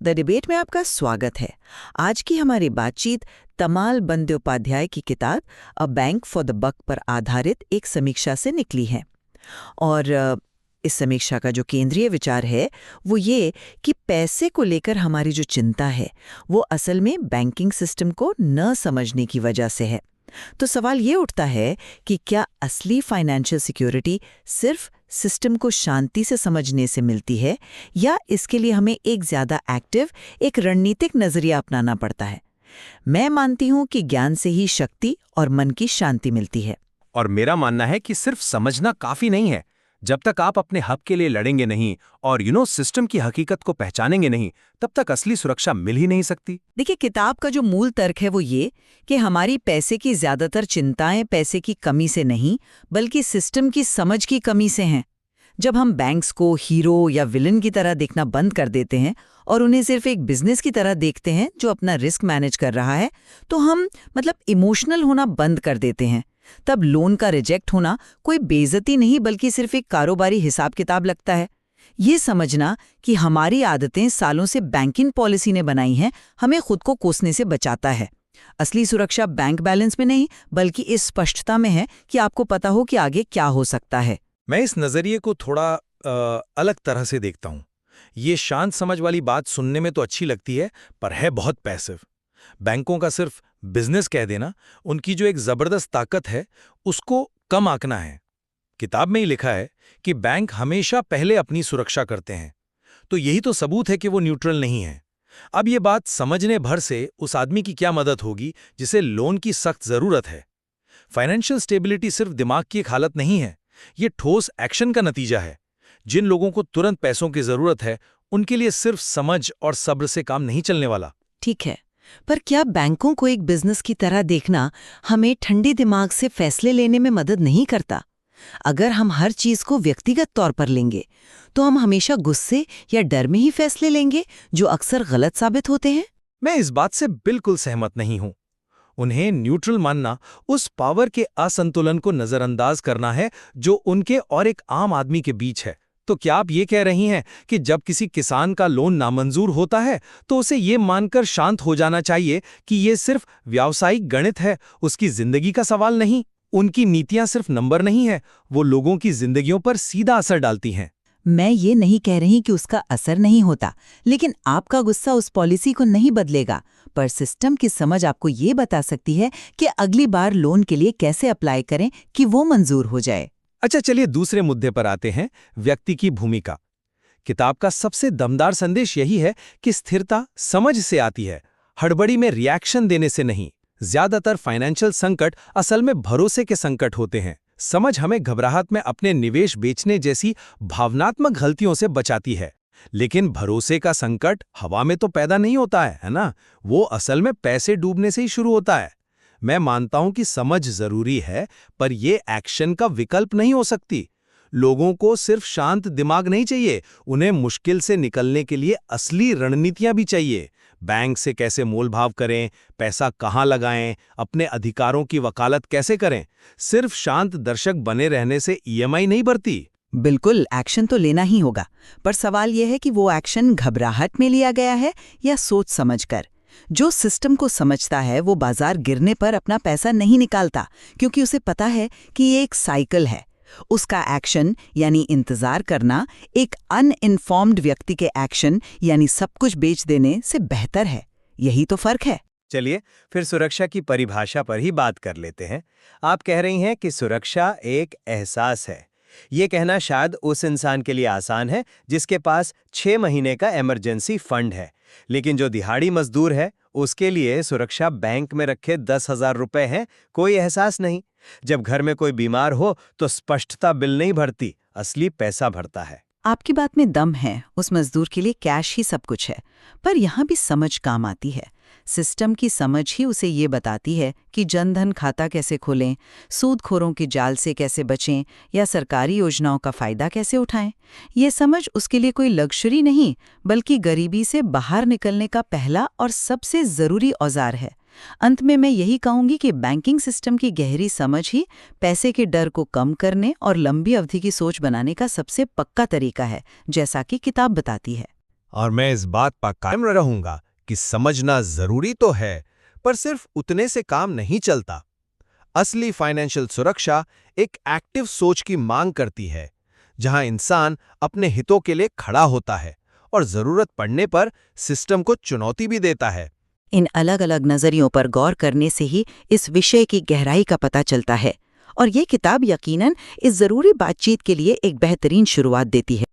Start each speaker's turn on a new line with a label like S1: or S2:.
S1: The debate में आपका स्वागत है। आज की हमारी बातचीत तमाल बंद्योपाध्याय की किताब a bank for the buck पर आधारित एक समीक्षा से निकली है। और इस समीक्षा का जो केंद्रीय विचार है वो ये कि पैसे को लेकर हमारी जो चिंता है वो असल में बैंकिंग सिस्टम को न समझने की वजह से है। तो सवाल ये उठता है कि क्या असली फाइनेंशियल सिक्योरिटी सिर्फ सिस्टम को शांति से समझने से मिलती है या इसके लिए हमें एक ज्यादा एक्टिव, एक रणनीतिक नजरिया अपनाना पड़ता है? मैं मानती हूं कि ज्ञान से ही शक्ति और मन की शांति मिलती है।
S2: और मेरा मानना है कि सिर्फ समझना काफी नहीं है। जब तक आप अपने हक के लिए लड़ेंगे नहीं और सिस्टम की हकीकत को पहचानेंगे नहीं, तब तक असली सुरक्षा मिल ही नहीं सकती।
S1: देखिए, किताब का जो मूल तर्क है वो ये कि हमारी पैसे की ज्यादातर चिंताएं पैसे की कमी से नहीं बल्कि सिस्टम की समझ की कमी से हैं। जब हम बैंक्स को हीरो या विलन की तरह देखना बंद कर देते हैं और उन्हें सिर्फ एक बिजनेस की तरह देखते हैं जो अपना रिस्क मैनेज कर रहा है, तो हम इमोशनल होना बंद कर देते हैं। तब लोन का रिजेक्ट होना कोई बेइज्जती नहीं बल्कि सिर्फ एक कारोबारी हिसाब किताब लगता है। ये समझना कि हमारी आदतें सालों से बैंकिंग पॉलिसी ने बनाई हैं, हमें खुद को कोसने से बचाता है। असली सुरक्षा बैंक बैलेंस में नहीं बल्कि इस स्पष्टता में है कि आपको पता हो कि आगे क्या हो सकता है।
S2: मैं इस नजरिए को थोड़ा अलग तरह से देखता हूँ। ये शांत समझ वाली बात सुनने में तो अच्छी लगती है, पर है बहुत पैसिव। बैंकों का सिर्फ बिजनेस कह देना, उनकी जो एक जबरदस्त ताकत है उसको कम आंकना है। किताब में ही लिखा है कि बैंक हमेशा पहले अपनी सुरक्षा करते हैं, तो यही तो सबूत है कि वो न्यूट्रल नहीं है। अब ये बात समझने भर से उस आदमी की क्या मदद होगी जिसे लोन की सख्त जरूरत है। फाइनेंशियल स्टेबिलिटी सिर्फ दिमाग की एक हालत नहीं है, ये ठोस एक्शन का नतीजा है। जिन लोगों को तुरंत पैसों की जरूरत है उनके लिए सिर्फ समझ और सब्र से काम नहीं चलने वाला।
S1: ठीक है, पर क्या बैंकों को एक बिजनेस की तरह देखना हमें ठंडे दिमाग से फैसले लेने में मदद नहीं करता? अगर हम हर चीज को व्यक्तिगत तौर पर लेंगे तो हम हमेशा गुस्से या डर में ही फैसले लेंगे जो अक्सर गलत साबित होते हैं।
S2: मैं इस बात से बिल्कुल सहमत नहीं हूं। उन्हें न्यूट्रल मानना उस पावर के असंतुलन को नजरअंदाज करना है जो उनके और एक आम आदमी के बीच है। तो क्या आप ये कह रही हैं कि जब किसी किसान का लोन नामंजूर होता है तो उसे ये मानकर शांत हो जाना चाहिए कि ये सिर्फ व्यावसायिक गणित है, उसकी जिंदगी का सवाल नहीं? उनकी नीतियां सिर्फ नंबर नहीं है, वो लोगों की जिंदगियों पर सीधा असर डालती हैं।
S1: मैं ये नहीं कह रही कि उसका असर नहीं होता, लेकिन आपका गुस्सा उस पॉलिसी को नहीं बदलेगा। पर सिस्टम की समझ आपको ये बता सकती है कि अगली बार लोन के लिए कैसे अप्लाई करें कि वो मंजूर हो जाए।
S2: अच्छा, चलिए दूसरे मुद्दे पर आते हैं, व्यक्ति की भूमिका। किताब का सबसे दमदार संदेश यही है कि स्थिरता समझ से आती है, हड़बड़ी में रिएक्शन देने से नहीं। ज्यादातर फाइनेंशियल संकट असल में भरोसे के संकट होते हैं। समझ हमें घबराहट में अपने निवेश बेचने जैसी भावनात्मक गलतियों से बचाती है, लेकिन भरोसे का संकट हवा में तो पैदा नहीं होता है ना? वो असल में पैसे डूबने से ही शुरू होता है। मैं मानता हूं कि समझ जरूरी है, पर ये एक्शन का विकल्प नहीं हो सकती। लोगों को सिर्फ शांत दिमाग नहीं चाहिए, उन्हें मुश्किल से निकलने के लिए असली रणनीतियां भी चाहिए। बैंक से कैसे मोलभाव करें, पैसा कहां लगाएं, अपने अधिकारों की वकालत कैसे करें। सिर्फ शांत दर्शक बने रहने से ईएमआई नहीं भरती।
S1: बिल्कुल, एक्शन तो लेना ही होगा, पर सवाल यह है कि वो एक्शन घबराहट में लिया गया है या सोच समझकर। जो सिस्टम को समझता है वो बाजार गिरने पर अपना पैसा नहीं निकालता, क्योंकि उसे पता है कि ये एक साइकिल है। उसका एक्शन यानी इंतजार करना एक अनइन्फॉर्म्ड व्यक्ति के एक्शन यानी सब कुछ बेच देने से बेहतर है। यही तो फर्क है।
S3: चलिए फिर सुरक्षा की परिभाषा पर ही बात कर लेते हैं। आप कह रही हैं कि सुरक्षा एक एहसास है। ये कहना शायद उस इंसान के लिए आसान है जिसके पास 6 महीने का इमरजेंसी फंड है, लेकिन जो दिहाड़ी मजदूर है उसके लिए सुरक्षा बैंक में रखे 10,000 रुपए हैं, कोई एहसास नहीं। जब घर में कोई बीमार हो तो स्पष्टता बिल नहीं भरती, असली पैसा भरता है।
S1: आपकी बात में दम है, उस मजदूर के लिए कैश ही सब कुछ है, पर यहाँ भी समझ काम आती है। सिस्टम की समझ ही उसे ये बताती है कि जनधन खाता कैसे खोलें, सूदखोरों की जाल से कैसे बचें या सरकारी योजनाओं का फायदा कैसे उठाएं। ये समझ उसके लिए कोई लग्जरी नहीं बल्कि गरीबी से बाहर निकलने का पहला और सबसे जरूरी औजार है। अंत में मैं यही कहूंगी कि बैंकिंग सिस्टम की गहरी समझ ही पैसे के डर को कम करने और लंबी अवधि की सोच बनाने का सबसे पक्का तरीका है, जैसा कि किताब बताती है।
S2: और मैं इस बात पर कायम रहूंगा कि समझना जरूरी तो है, पर सिर्फ उतने से काम नहीं चलता। असली फाइनेंशियल सुरक्षा एक एक्टिव सोच की मांग करती है, जहां इंसान अपने हितों के लिए खड़ा होता है और जरूरत पड़ने पर सिस्टम को चुनौती भी देता है।
S1: इन अलग अलग नजरियों पर गौर करने से ही इस विषय की गहराई का पता चलता है, और ये किताब यकीनन इस जरूरी बातचीत के लिए एक बेहतरीन शुरुआत देती है।